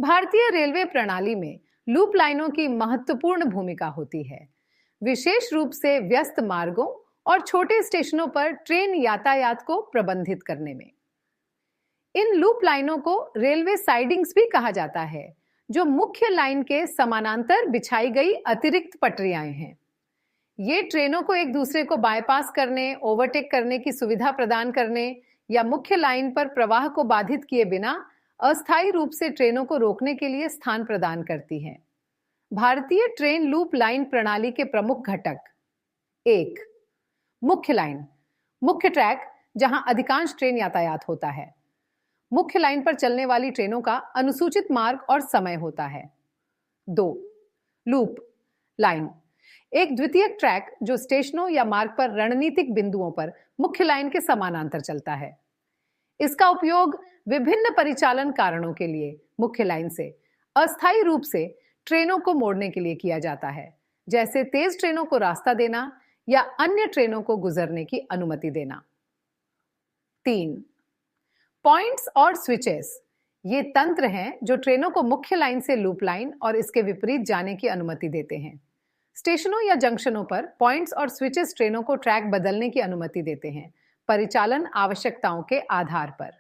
भारतीय रेलवे प्रणाली में लूप लाइनों की महत्वपूर्ण भूमिका होती है, विशेष रूप से व्यस्त मार्गों और छोटे स्टेशनों पर ट्रेन यातायात को प्रबंधित करने में। इन लूप लाइनों को रेलवे साइडिंग्स भी कहा जाता है, जो मुख्य लाइन के समानांतर बिछाई गई अतिरिक्त पटरियां हैं। ये ट्रेनों को एक दूसरे को बाईपास करने, ओवरटेक करने की सुविधा प्रदान करने या मुख्य लाइन पर प्रवाह को बाधित किए बिना अस्थायी रूप से ट्रेनों को रोकने के लिए स्थान प्रदान करती हैं। भारतीय ट्रेन लूप लाइन प्रणाली के प्रमुख घटक: 1. मुख्य लाइन, मुख्य ट्रैक जहां अधिकांश ट्रेन यातायात होता है। मुख्य लाइन पर चलने वाली ट्रेनों का अनुसूचित मार्ग और समय होता है। 2. लूप लाइन, एक द्वितीयक ट्रैक जो स्टेशनों या मार्ग पर रणनीतिक बिंदुओं पर मुख्य लाइन के समानांतर चलता है। इसका उपयोग विभिन्न परिचालन कारणों के लिए मुख्य लाइन से अस्थायी रूप से ट्रेनों को मोड़ने के लिए किया जाता है, जैसे तेज ट्रेनों को रास्ता देना या अन्य ट्रेनों को गुजरने की अनुमति देना। 3. पॉइंट्स और स्विचेस, ये तंत्र हैं जो ट्रेनों को मुख्य लाइन से लूप लाइन और इसके विपरीत जाने की अनुमति देते हैं। स्टेशनों या जंक्शनों पर पॉइंट्स और स्विचेस ट्रेनों को ट्रैक बदलने की अनुमति देते हैं, परिचालन आवश्यकताओं के आधार पर।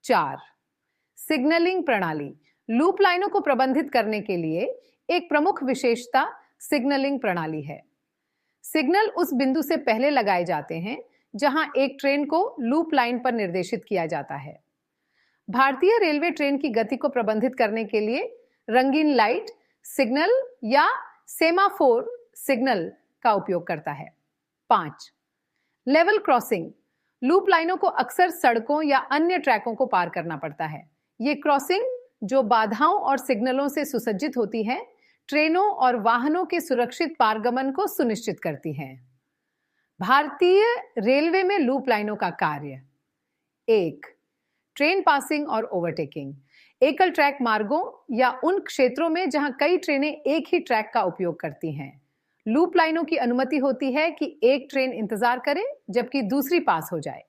4. सिग्नलिंग प्रणाली, लूप लाइनों को प्रबंधित करने के लिए एक प्रमुख विशेषता सिग्नलिंग प्रणाली है। सिग्नल उस बिंदु से पहले लगाए जाते हैं जहां एक ट्रेन को लूप लाइन पर निर्देशित किया जाता है। भारतीय रेलवे ट्रेन की गति को प्रबंधित करने के लिए रंगीन लाइट सिग्नल या सेमाफोर सिग्नल का उपयोग करता है। 5. लेवल क्रॉसिंग, लूप लाइनों को अक्सर सड़कों या अन्य ट्रैकों को पार करना पड़ता है। ये क्रॉसिंग, जो बाधाओं और सिग्नलों से सुसज्जित होती है, ट्रेनों और वाहनों के सुरक्षित पारगमन को सुनिश्चित करती हैं। भारतीय रेलवे में लूप लाइनों का कार्य: 1. ट्रेन पासिंग और ओवरटेकिंग, एकल ट्रैक मार्गों या उन क्षेत्रों में जहां कई ट्रेनें एक ही ट्रैक का उपयोग करती हैं, लूप लाइनों की अनुमति होती है कि एक ट्रेन इंतजार करे जबकि दूसरी पास हो जाए।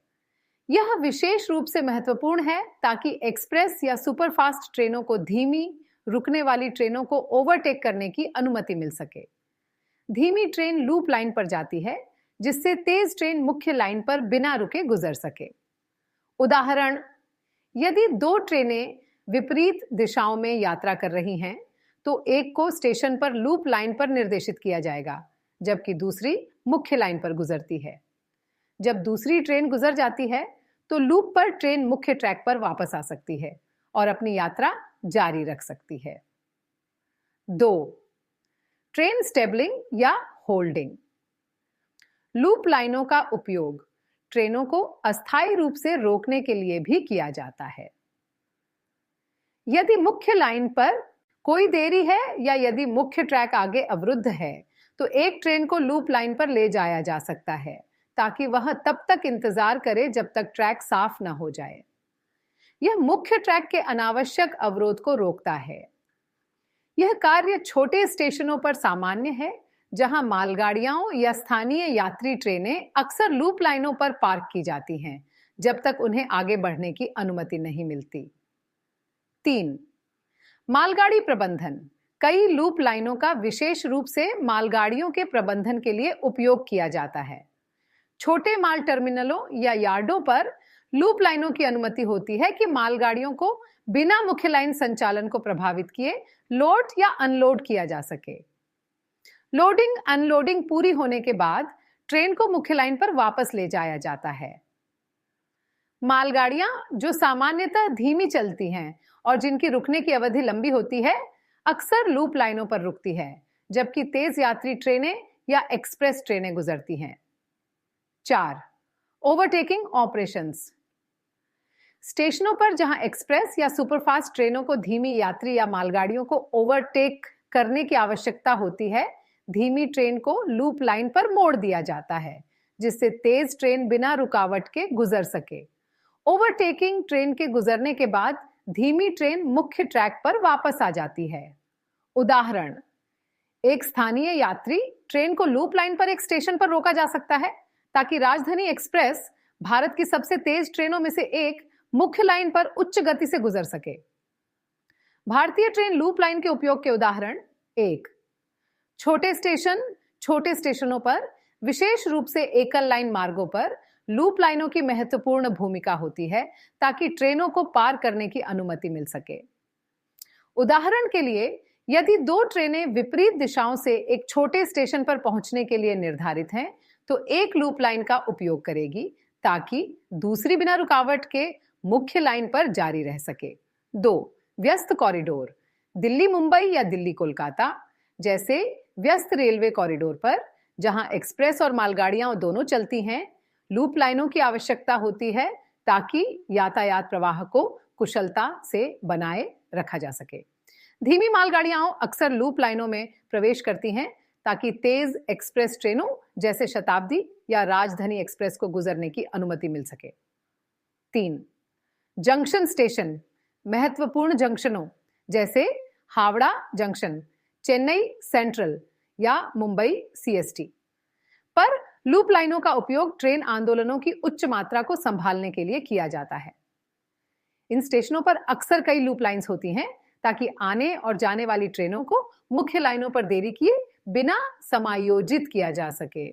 यह विशेष रूप से महत्वपूर्ण है ताकि एक्सप्रेस या सुपरफास्ट ट्रेनों को धीमी रुकने वाली ट्रेनों को ओवरटेक करने की अनुमति मिल सके। धीमी ट्रेन लूप लाइन पर जाती है, जिससे तेज ट्रेन मुख्य लाइन पर बिना रुके गुजर सके। उदाहरण: यदि 2 ट्रेनें विपरीत दिशाओं में यात्रा कर रही हैं, तो एक को स्टेशन पर लूप लाइन पर निर्देशित किया जाएगा, जबकि दूसरी मुख्य लाइन पर गुजरती है। जब दूसरी ट्रेन गुजर जाती है, तो लूप पर ट्रेन मुख्य ट्रैक पर वापस आ सकती है और अपनी यात्रा जारी रख सकती है। 2. ट्रेन स्टेबलिंग या होल्डिंग, लूप लाइनों का उपयोग ट्रेनों को अस्थायी रूप से रोकने के लिए भी किया जाता है। यदि मुख्य लाइन पर कोई देरी है या यदि मुख्य ट्रैक आगे अवरुद्ध है, तो एक ट्रेन को लूप लाइन पर ले जाया जा सकता है ताकि वह तब तक इंतजार करे जब तक ट्रैक साफ न हो जाए। यह मुख्य ट्रैक के अनावश्यक अवरोध को रोकता है। यह कार्य छोटे स्टेशनों पर सामान्य है, जहां मालगाड़ियां या स्थानीय यात्री ट्रेनें अक्सर लूप लाइनों पर पार्क की जाती हैं, जब तक उन्हें आगे बढ़ने की अनुमति नहीं मिलती। 3. मालगाड़ी प्रबंधन, कई लूप लाइनों का विशेष रूप से मालगाड़ियों के प्रबंधन के लिए उपयोग किया जाता है। छोटे माल टर्मिनलों या यार्डों पर लूप लाइनों की अनुमति होती है कि मालगाड़ियों को बिना मुख्य लाइन संचालन को प्रभावित किए लोड या अनलोड किया जा सके। लोडिंग अनलोडिंग पूरी होने के बाद ट्रेन को मुख्य लाइन पर वापस ले जाया जाता है। मालगाड़ियां जो सामान्यतः धीमी चलती हैं और जिनकी रुकने की अवधि लंबी होती है, अक्सर लूप लाइनों पर रुकती है, जबकि तेज यात्री ट्रेनें या एक्सप्रेस ट्रेनें गुजरती हैं। 4. ओवरटेकिंग ऑपरेशंस, स्टेशनों पर जहां एक्सप्रेस या सुपरफास्ट ट्रेनों को धीमी यात्री या मालगाड़ियों को ओवरटेक करने की आवश्यकता होती है, धीमी ट्रेन को लूप लाइन पर मोड़ दिया जाता है, जिससे तेज ट्रेन बिना रुकावट के गुजर सके। ओवरटेकिंग ट्रेन के गुजरने के बाद धीमी ट्रेन मुख्य ट्रैक पर वापस आ जाती है। उदाहरण: एक स्थानीय यात्री ट्रेन को लूप लाइन पर एक स्टेशन पर रोका जा सकता है ताकि राजधानी एक्सप्रेस, भारत की सबसे तेज ट्रेनों में से एक, मुख्य लाइन पर उच्च गति से गुजर सके। भारतीय ट्रेन लूप लाइन के उपयोग के उदाहरण: 1. छोटे स्टेशनों पर, विशेष रूप से एकल लाइन मार्गों पर लूप लाइनों की महत्वपूर्ण भूमिका होती है ताकि ट्रेनों को पार करने की अनुमति मिल सके। उदाहरण के लिए, यदि दो ट्रेनें विपरीत दिशाओं से एक छोटे स्टेशन पर पहुंचने के लिए निर्धारित हैं, तो एक लूप लाइन का उपयोग करेगी ताकि दूसरी बिना रुकावट के मुख्य लाइन पर जारी रह सके। 2. व्यस्त कॉरिडोर: दिल्ली मुंबई या दिल्ली कोलकाता जैसे व्यस्त रेलवे कॉरिडोर पर, जहां एक्सप्रेस और मालगाड़ियां दोनों चलती हैं, लूप लाइनों की आवश्यकता होती है ताकि यातायात प्रवाह को कुशलता से बनाए रखा जा सके। धीमी मालगाड़ियां अक्सर लूप लाइनों में प्रवेश करती हैं ताकि तेज एक्सप्रेस ट्रेनों जैसे शताब्दी या राजधानी एक्सप्रेस को गुजरने की अनुमति मिल सके। 3. जंक्शन स्टेशन: महत्वपूर्ण जंक्शनों जैसे हावड़ा जंक्शन, चेन्नई सेंट्रल या मुंबई सीएसटी पर लूप लाइनों का उपयोग ट्रेन आंदोलनों की उच्च मात्रा को संभालने के लिए किया जाता है। इन स्टेशनों पर अक्सर कई लूप लाइंस होती हैं ताकि आने और जाने वाली ट्रेनों को मुख्य लाइनों पर देरी किए बिना समायोजित किया जा सके।